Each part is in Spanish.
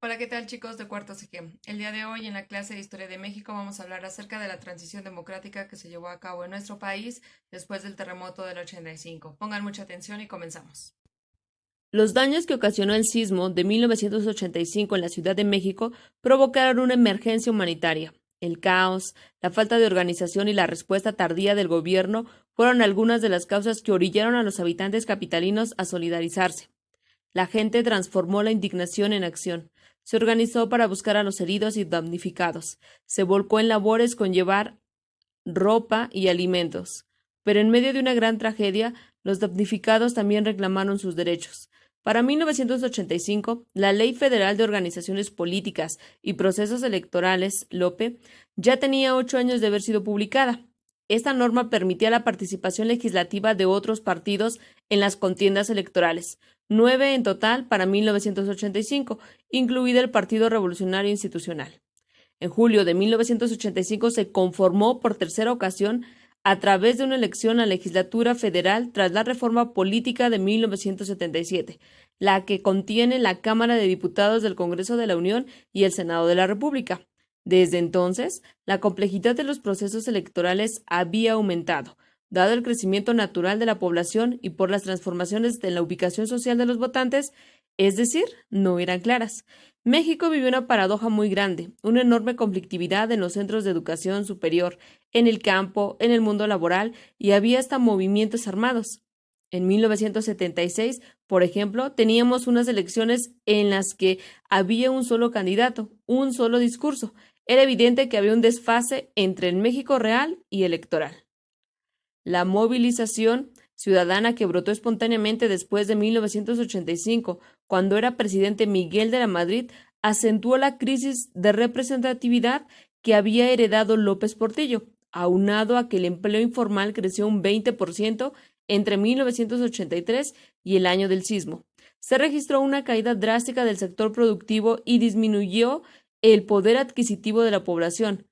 Hola, ¿qué tal chicos de Cuarto CG? El día de hoy en la clase de Historia de México vamos a hablar acerca de la transición democrática que se llevó a cabo en nuestro país después del terremoto del 85. Pongan mucha atención y comenzamos. Los daños que ocasionó el sismo de 1985 en la Ciudad de México provocaron una emergencia humanitaria. El caos, la falta de organización y la respuesta tardía del gobierno fueron algunas de las causas que orillaron a los habitantes capitalinos a solidarizarse. La gente transformó la indignación en acción. Se organizó para buscar a los heridos y damnificados. Se volcó en labores con llevar ropa y alimentos. Pero en medio de una gran tragedia, los damnificados también reclamaron sus derechos. Para 1985, la Ley Federal de Organizaciones Políticas y Procesos Electorales, LOPE, ya tenía 8 años de haber sido publicada. Esta norma permitía la participación legislativa de otros partidos en las contiendas electorales, 9 en total para 1985, incluido el Partido Revolucionario Institucional. En julio de 1985 se conformó por tercera ocasión a través de una elección a la legislatura federal tras la reforma política de 1977, la que contiene la Cámara de Diputados del Congreso de la Unión y el Senado de la República. Desde entonces, la complejidad de los procesos electorales había aumentado, dado el crecimiento natural de la población y por las transformaciones de la ubicación social de los votantes, es decir, no eran claras. México vivió una paradoja muy grande, una enorme conflictividad en los centros de educación superior, en el campo, en el mundo laboral, y había hasta movimientos armados. En 1976, por ejemplo, teníamos unas elecciones en las que había un solo candidato, un solo discurso. Era evidente que había un desfase entre el México real y electoral. La movilización ciudadana que brotó espontáneamente después de 1985, cuando era presidente Miguel de la Madrid, acentuó la crisis de representatividad que había heredado López Portillo, aunado a que el empleo informal creció un 20% entre 1983 y el año del sismo. Se registró una caída drástica del sector productivo y disminuyó el poder adquisitivo de la población.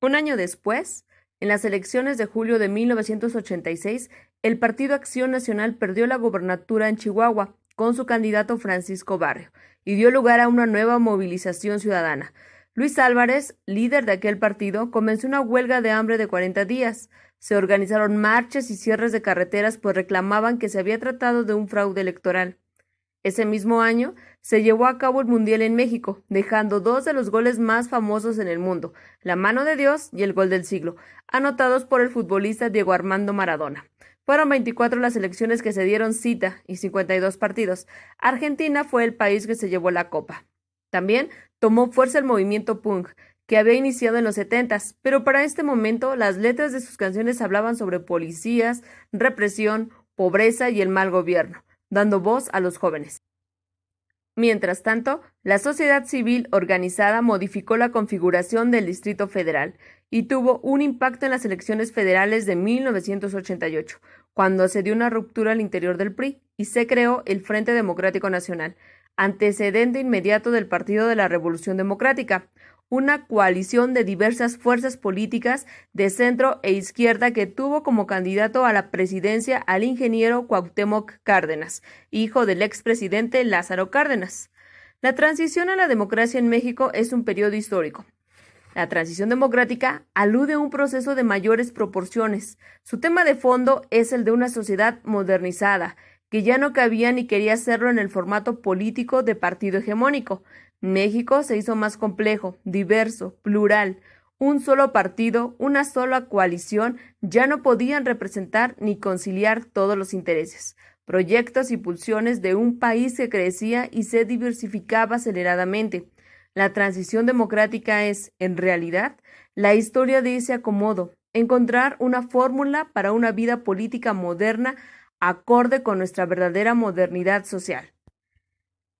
Un año después, en las elecciones de julio de 1986, el Partido Acción Nacional perdió la gobernatura en Chihuahua con su candidato Francisco Barrio y dio lugar a una nueva movilización ciudadana. Luis Álvarez, líder de aquel partido, comenzó una huelga de hambre de 40 días. Se organizaron marchas y cierres de carreteras pues reclamaban que se había tratado de un fraude electoral. Ese mismo año se llevó a cabo el Mundial en México, dejando dos de los goles más famosos en el mundo, la mano de Dios y el gol del siglo, anotados por el futbolista Diego Armando Maradona. Fueron 24 las elecciones que se dieron cita y 52 partidos. Argentina fue el país que se llevó la copa. También tomó fuerza el movimiento punk, que había iniciado en los 70s, pero para este momento las letras de sus canciones hablaban sobre policías, represión, pobreza y el mal gobierno, dando voz a los jóvenes. Mientras tanto, la sociedad civil organizada modificó la configuración del Distrito Federal y tuvo un impacto en las elecciones federales de 1988, cuando se dio una ruptura al interior del PRI y se creó el Frente Democrático Nacional, antecedente inmediato del Partido de la Revolución Democrática, una coalición de diversas fuerzas políticas de centro e izquierda que tuvo como candidato a la presidencia al ingeniero Cuauhtémoc Cárdenas, hijo del expresidente Lázaro Cárdenas. La transición a la democracia en México es un periodo histórico. La transición democrática alude a un proceso de mayores proporciones. Su tema de fondo es el de una sociedad modernizada, que ya no cabía ni quería hacerlo en el formato político de partido hegemónico. México se hizo más complejo, diverso, plural. Un solo partido, una sola coalición ya no podían representar ni conciliar todos los intereses, proyectos y pulsiones de un país que crecía y se diversificaba aceleradamente. La transición democrática es, en realidad, la historia de ese acomodo, encontrar una fórmula para una vida política moderna acorde con nuestra verdadera modernidad social.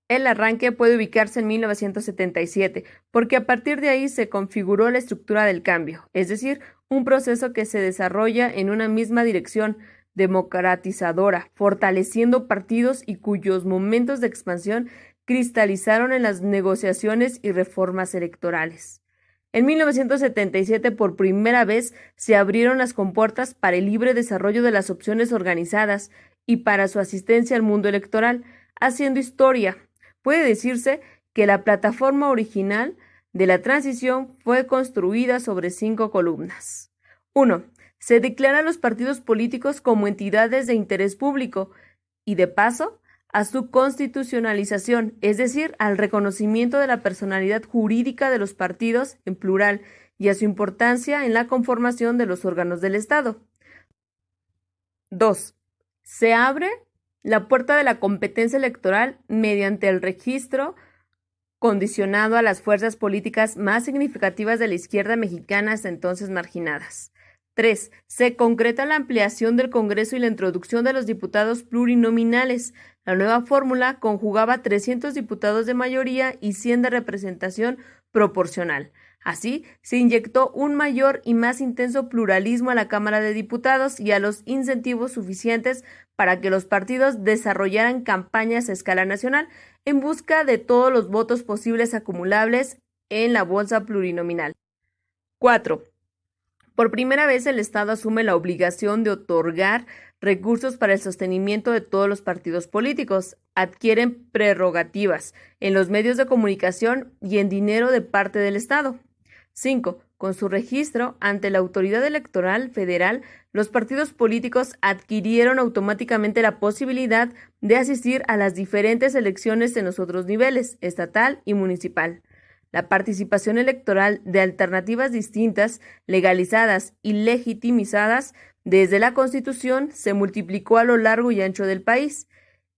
El arranque puede ubicarse en 1977, porque a partir de ahí se configuró la estructura del cambio, es decir, un proceso que se desarrolla en una misma dirección democratizadora, fortaleciendo partidos y cuyos momentos de expansión cristalizaron en las negociaciones y reformas electorales. En 1977, por primera vez, se abrieron las compuertas para el libre desarrollo de las opciones organizadas y para su asistencia al mundo electoral. haciendo historia. Puede decirse que la plataforma original de la transición fue construida sobre 5 columnas. 1. Se declara a los partidos políticos como entidades de interés público y, de paso, a su constitucionalización, es decir, al reconocimiento de la personalidad jurídica de los partidos en plural y a su importancia en la conformación de los órganos del Estado. 2. Se abre la puerta de la competencia electoral mediante el registro condicionado a las fuerzas políticas más significativas de la izquierda mexicana hasta entonces marginadas. 3. Se concreta la ampliación del Congreso y la introducción de los diputados plurinominales. La nueva fórmula conjugaba 300 diputados de mayoría y 100 de representación proporcional. Así, se inyectó un mayor y más intenso pluralismo a la Cámara de Diputados y a los incentivos suficientes para que los partidos desarrollaran campañas a escala nacional en busca de todos los votos posibles acumulables en la bolsa plurinominal. 4. Por primera vez el Estado asume la obligación de otorgar recursos para el sostenimiento de todos los partidos políticos, adquieren prerrogativas en los medios de comunicación y en dinero de parte del Estado. 5. Con su registro ante la Autoridad Electoral Federal, los partidos políticos adquirieron automáticamente la posibilidad de asistir a las diferentes elecciones en los otros niveles, estatal y municipal. La participación electoral de alternativas distintas, legalizadas y legitimizadas desde la Constitución se multiplicó a lo largo y ancho del país.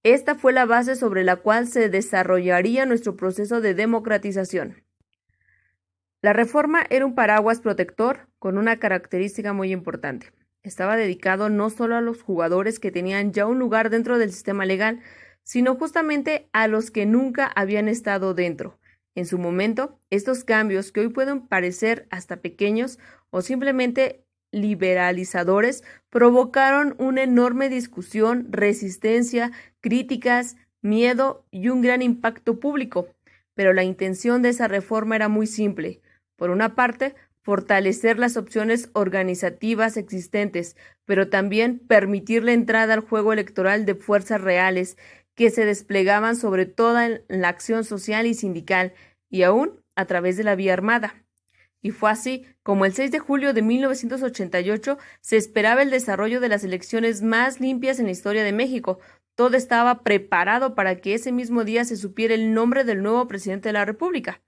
Esta fue la base sobre la cual se desarrollaría nuestro proceso de democratización. La reforma era un paraguas protector con una característica muy importante. Estaba dedicado no solo a los jugadores que tenían ya un lugar dentro del sistema legal, sino justamente a los que nunca habían estado dentro. En su momento, estos cambios, que hoy pueden parecer hasta pequeños o simplemente liberalizadores, provocaron una enorme discusión, resistencia, críticas, miedo y un gran impacto público. Pero la intención de esa reforma era muy simple. Por una parte, fortalecer las opciones organizativas existentes, pero también permitir la entrada al juego electoral de fuerzas reales que se desplegaban sobre toda la acción social y sindical, y aún a través de la vía armada. Y fue así como el 6 de julio de 1988 se esperaba el desarrollo de las elecciones más limpias en la historia de México. Todo estaba preparado para que ese mismo día se supiera el nombre del nuevo presidente de la República.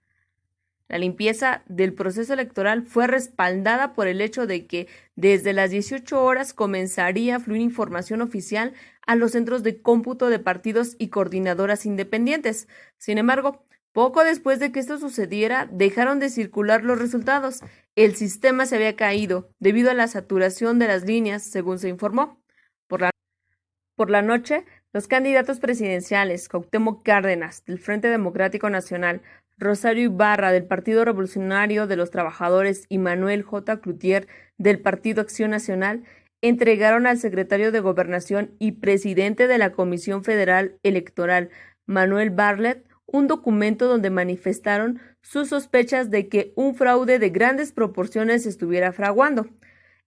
La limpieza del proceso electoral fue respaldada por el hecho de que desde las 18 horas comenzaría a fluir información oficial a los centros de cómputo de partidos y coordinadoras independientes. Sin embargo, poco después de que esto sucediera, dejaron de circular los resultados. El sistema se había caído debido a la saturación de las líneas, según se informó. Por la noche, los candidatos presidenciales, Cuauhtémoc Cárdenas, del Frente Democrático Nacional, Rosario Ibarra, del Partido Revolucionario de los Trabajadores, y Manuel J. Cloutier, del Partido Acción Nacional, entregaron al secretario de Gobernación y presidente de la Comisión Federal Electoral, Manuel Bartlett, un documento donde manifestaron sus sospechas de que un fraude de grandes proporciones se estuviera fraguando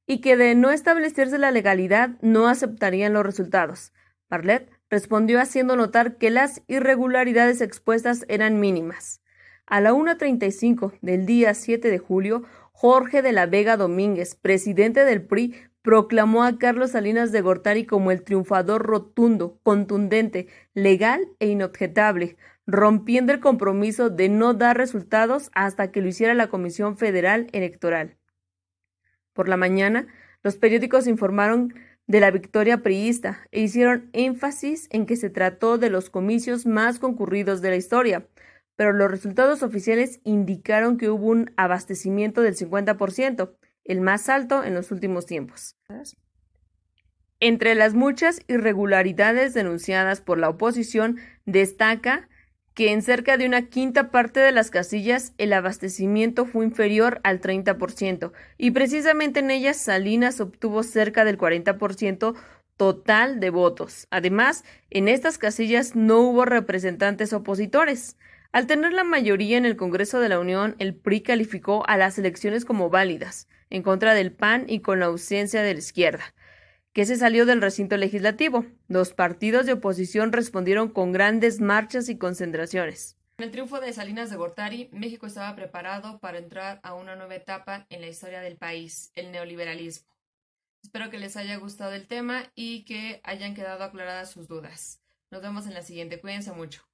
y que, de no establecerse la legalidad, no aceptarían los resultados. Bartlett respondió haciendo notar que las irregularidades expuestas eran mínimas. A la 1:35 del día 7 de julio, Jorge de la Vega Domínguez, presidente del PRI, proclamó a Carlos Salinas de Gortari como el triunfador rotundo, contundente, legal e inobjetable, rompiendo el compromiso de no dar resultados hasta que lo hiciera la Comisión Federal Electoral. Por la mañana, los periódicos informaron de la victoria priista e hicieron énfasis en que se trató de los comicios más concurridos de la historia, pero los resultados oficiales indicaron que hubo un abastecimiento del 50%, el más alto en los últimos tiempos. Entre las muchas irregularidades denunciadas por la oposición, destaca que en cerca de una quinta parte de las casillas el abastecimiento fue inferior al 30%, y precisamente en ellas Salinas obtuvo cerca del 40% total de votos. Además, en estas casillas no hubo representantes opositores. Al tener la mayoría en el Congreso de la Unión, el PRI calificó a las elecciones como válidas, en contra del PAN y con la ausencia de la izquierda, que se salió del recinto legislativo. Los partidos de oposición respondieron con grandes marchas y concentraciones. Con el triunfo de Salinas de Gortari, México estaba preparado para entrar a una nueva etapa en la historia del país, el neoliberalismo. Espero que les haya gustado el tema y que hayan quedado aclaradas sus dudas. Nos vemos en la siguiente. Cuídense mucho.